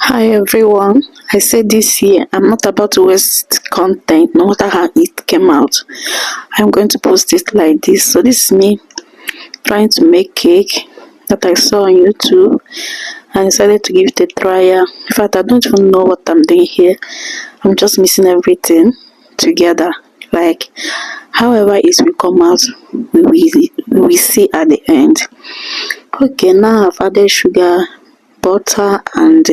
Hi everyone, I said this year I'm not about to waste content no matter how it came out. I'm going to post it like this. So this is me trying to make cake that I saw on YouTube and decided to give it a trial. In fact, I don't even know what I'm doing here. I'm just mixing everything together. Like however it will come out, we will see at the end. Okay, now I've added sugar, butter and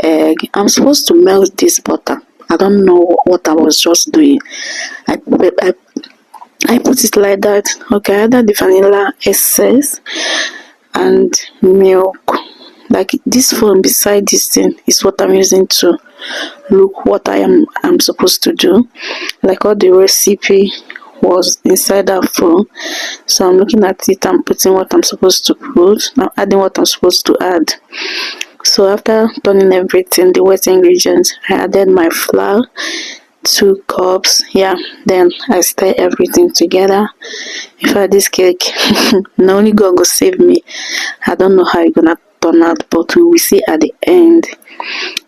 egg. I'm supposed to melt this butter. I don't know what I was just doing. I I, I put it like that. Okay, I added the vanilla essence and milk. Like this phone beside this thing is what I'm using to look what I'm supposed to do. Like all the recipe was inside that phone. So I'm looking at it, I'm putting what I'm supposed to put. I'm adding what I'm supposed to add. So after turning everything, the wet ingredients, I added my flour, 2 cups. Yeah, then I stir everything together. In fact, this cake, not only God go save me. I don't know how it's gonna turn out, but we will see at the end.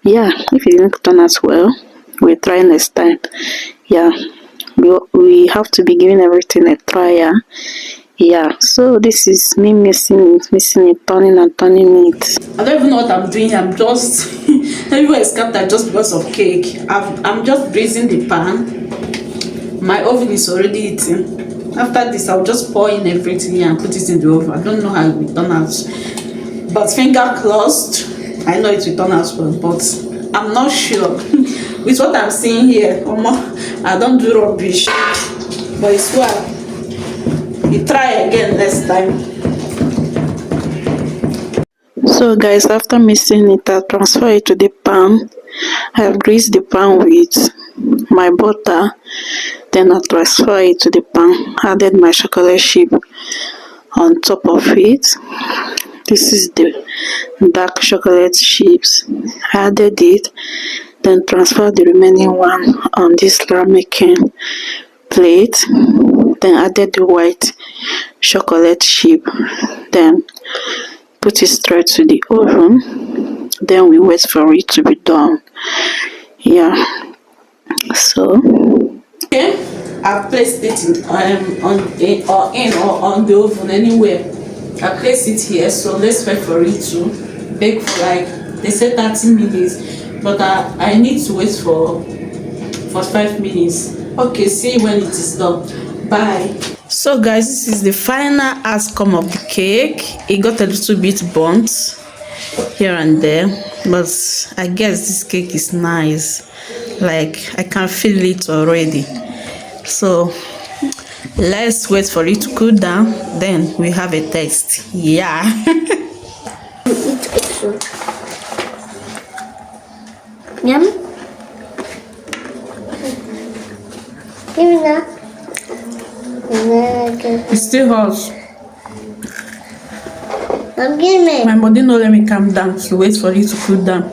Yeah, if it didn't turn out well, we'll try next time. Yeah, we have to be giving everything a try. Yeah, so this is me mixing it, turning and turning it. I don't even know what I'm doing here. I'm just everywhere is scattered just because of cake. I'm just braising the pan. My oven is already heating. After this, I'll just pour in everything here and put it in the oven. I don't know how it will turn out, but finger crossed, I know it will turn out well, but I'm not sure. With what I'm seeing here, I don't do rubbish, but it's well. You try again next time. So guys, after mixing it, I transfer it to the pan. I have greased the pan with my butter. Then I transfer it to the pan. Added my chocolate chip on top of it. This is the dark chocolate chips. I added it. Then transfer the remaining one on this ramekin plate. Then added the white chocolate chip. Then put it straight to the oven. Then we wait for it to be done. Yeah, so Okay, I've placed it on the oven anywhere. I place it here, so let's wait for it to bake for like they say 30 minutes, but I need to wait for 5 minutes. Okay, see when it is done. Bye. So guys, this is the final outcome of the cake. It got a little bit burnt here and there, but I guess this cake is nice. Like I can feel it already. So let's wait for it to cool down, then we have a taste. Yeah. Yum. Give me that. It's still hot. I'm giving it. My body no let me calm down, so wait for it to cool down.